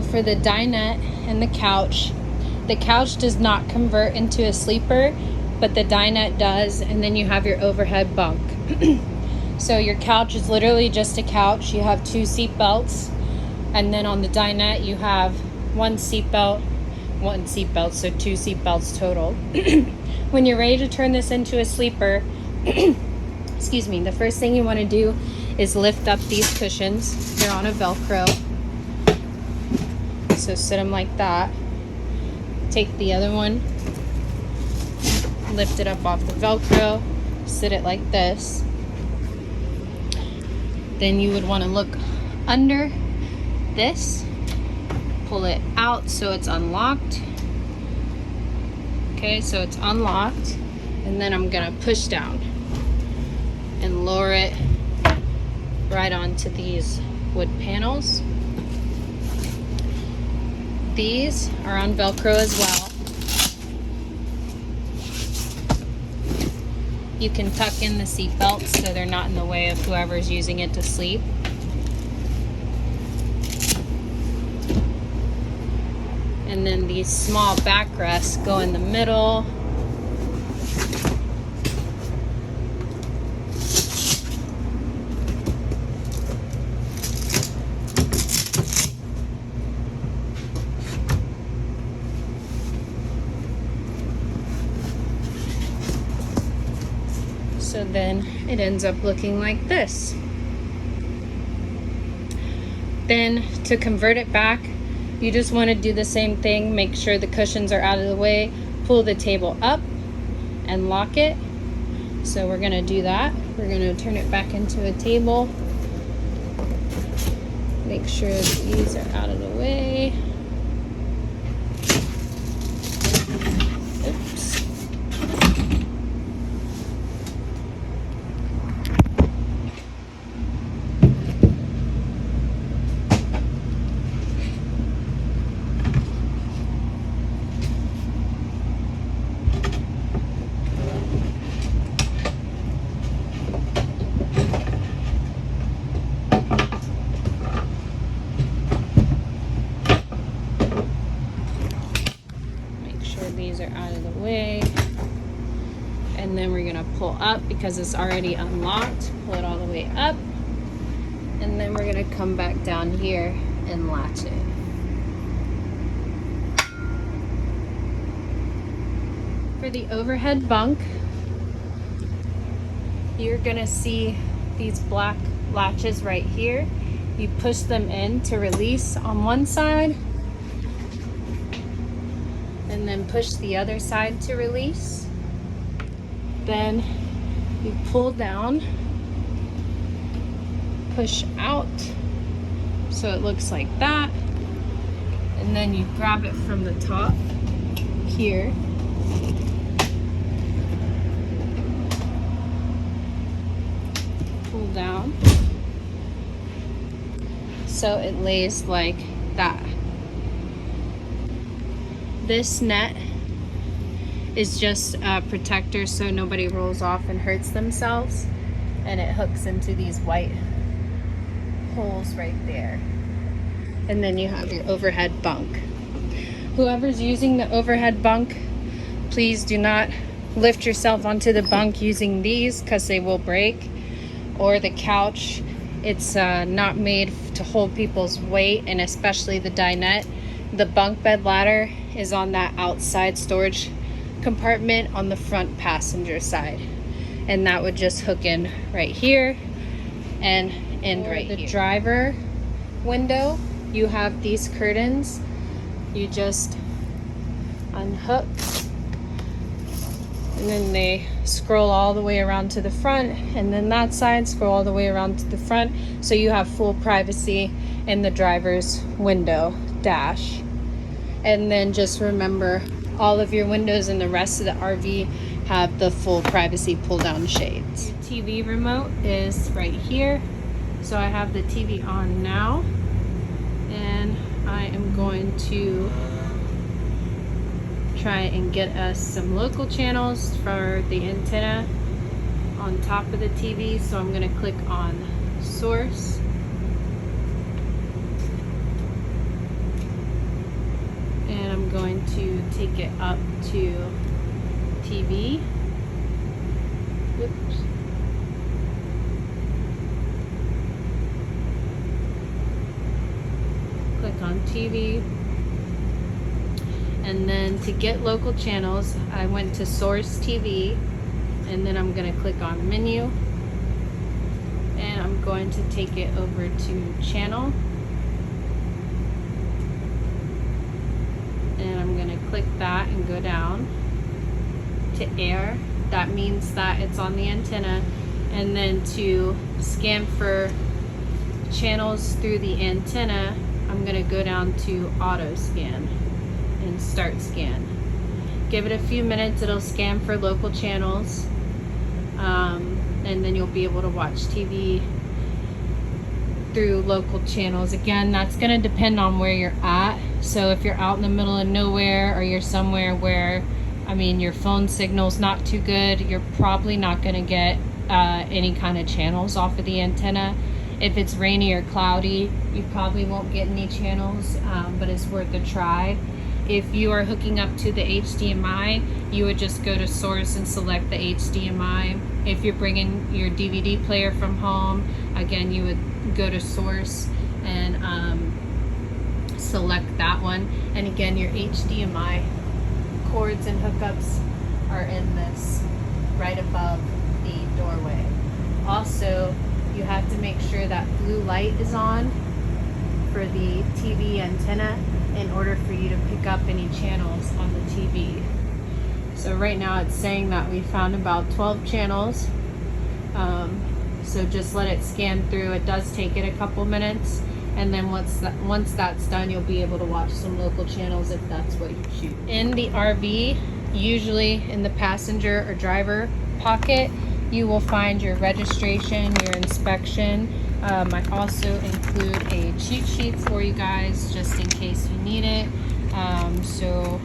For the dinette and the couch does not convert into a sleeper, but the dinette does, and then you have your overhead bunk. So your couch is literally just a couch. You have 2 seat belts, and then on the dinette you have 1 seat belt, so 2 seat belts total. When you're ready to turn this into a sleeper, excuse me, the first thing you want to do is lift up these cushions. They're on a Velcro. So sit them like that. Take the other one, lift it up off the Velcro, sit it like this. Then you would want to look under this, pull it out so it's unlocked. Okay, so it's unlocked, and then I'm gonna push down and lower it right onto these wood panels. These are on Velcro as well. You can tuck in the seat belts so they're not in the way of whoever's using it to sleep. And then these small backrests go in the middle. So then it ends up looking like this. Then to convert it back, you just want to do the same thing. Make sure the cushions are out of the way. Pull the table up and lock it. So we're going to do that. We're going to turn it back into a table. Make sure these are out of the way. Oops. These are out of the way, and then we're gonna pull up because it's already unlocked. Pull it all the way up, and then we're gonna come back down here and latch it. For the overhead bunk, you're gonna see these black latches right here. You push them in to release on one side, and then push the other side to release. Then you pull down, push out, so it looks like that, and then you grab it from the top here. Pull down, so it lays like that. This net is just a protector so nobody rolls off and hurts themselves, and it hooks into these white holes right there. And then you have your overhead bunk. Whoever's using the overhead bunk, please do not lift yourself onto the bunk using these because they will break, or the couch. It's not made to hold people's weight, and especially the dinette. The bunk bed ladder is on that outside storage compartment on the front passenger side, and that would just hook in right here and end right here. The driver window, you have these curtains. You just unhook, and then they scroll all the way around to the front, and then that side scroll all the way around to the front, so you have full privacy in the driver's window dash. And then just remember, all of your windows in the rest of the RV have the full privacy pull down shades. Your TV remote is right here. So I have the TV on now, and I am going to try and get us some local channels for the antenna on top of the TV. So I'm going to click on source. going to take it up to TV. Oops. Click on TV. And then to get local channels, I went to Source TV, and then I'm going to click on Menu, and I'm going to take it over to Channel, and I'm going to click that and go down to Air. That means that it's on the antenna. And then to scan for channels through the antenna, I'm going to go down to Auto Scan and start scan. Give it a few minutes, it'll scan for local channels, and then you'll be able to watch TV through local channels. Again, that's going to depend on where you're at. So if you're out in the middle of nowhere, or you're somewhere where, I mean, your phone signal's not too good, you're probably not going to get any kind of channels off of the antenna. If it's rainy or cloudy, you probably won't get any channels, but it's worth a try. If you are hooking up to the HDMI, you would just go to Source and select the HDMI. If you're bringing your DVD player from home, again, you would go to Source and select that one. And again, your HDMI cords and hookups are in this right above the doorway. Also, you have to make sure that blue light is on for the TV antenna in order for you to pick up any channels on the TV. So right now it's saying that we found about 12 channels. So just let it scan through. It does take it a couple minutes, and then once that's done, you'll be able to watch some local channels if that's what you choose. In the RV, usually in the passenger or driver pocket, you will find your registration, your inspection. I also include a cheat sheet for you guys just in case you need it. So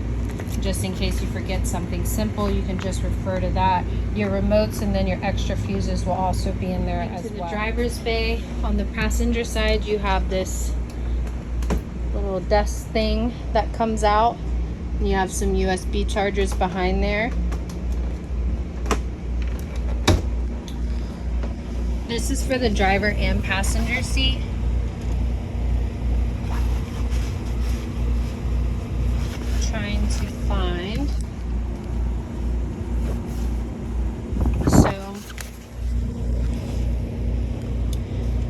just in case you forget something simple, you can just refer to that. Your remotes and then your extra fuses will also be in there as well. The driver's bay, on the passenger side, you have this little desk thing that comes out. You have some USB chargers behind there. This is for the driver and passenger seat. Trying to find. So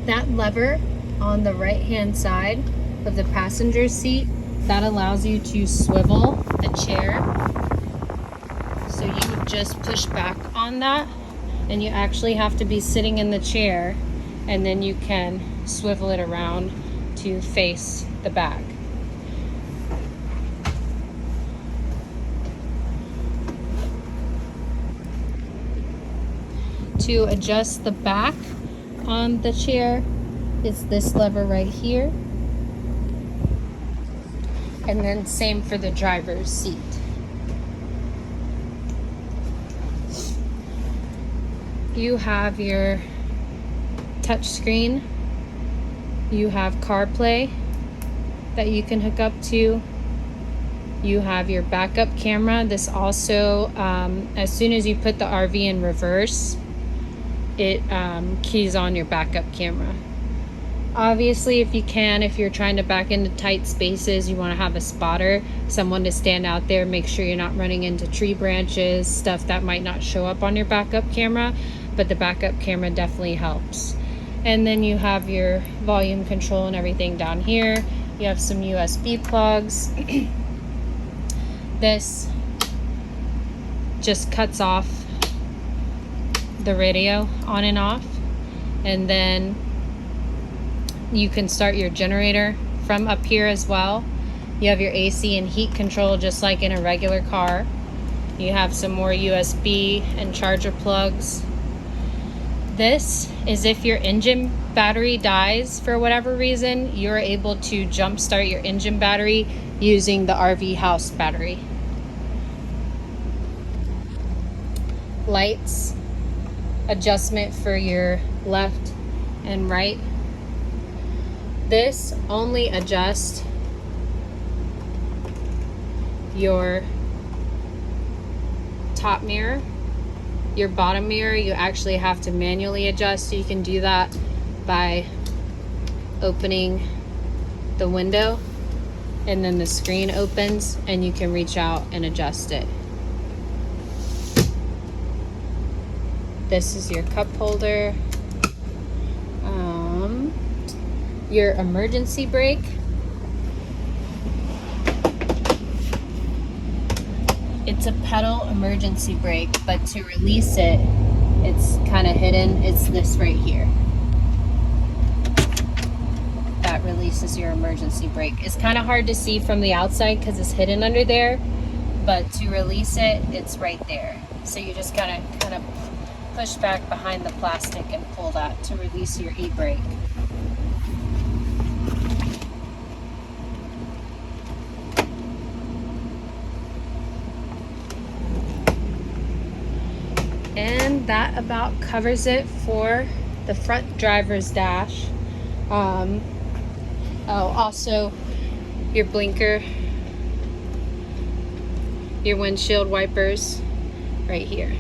that lever on the right hand side of the passenger seat, that allows you to swivel the chair. So you would just push back on that, and you actually have to be sitting in the chair, and then you can swivel it around to face the back. To adjust the back on the chair, it's this lever right here. And then same for the driver's seat. You have your touch screen. You have CarPlay that you can hook up to. You have your backup camera. This also, as soon as you put the RV in reverse, it keys on your backup camera. Obviously, if you can, if you're trying to back into tight spaces, you want to have a spotter, someone to stand out there, make sure you're not running into tree branches, stuff that might not show up on your backup camera, but the backup camera definitely helps. And then you have your volume control and everything down here. You have some USB plugs. This just cuts off the radio on and off, and then you can start your generator from up here as well. You have your AC and heat control just like in a regular car. You have some more USB and charger plugs. This is if your engine battery dies for whatever reason, you're able to jump start your engine battery using the RV house battery. Lights, adjustment for your left and right. This only adjusts your top mirror. Your bottom mirror, you actually have to manually adjust. So you can do that by opening the window, and then the screen opens and you can reach out and adjust it. This is your cup holder. Your emergency brake. It's a pedal emergency brake, but to release it, it's kind of hidden. It's this right here. That releases your emergency brake. It's kind of hard to see from the outside because it's hidden under there, but to release it, it's right there. So you just kind of push back behind the plastic and pull that to release your e-brake. And that about covers it for the front driver's dash. Also your blinker, your windshield wipers right here.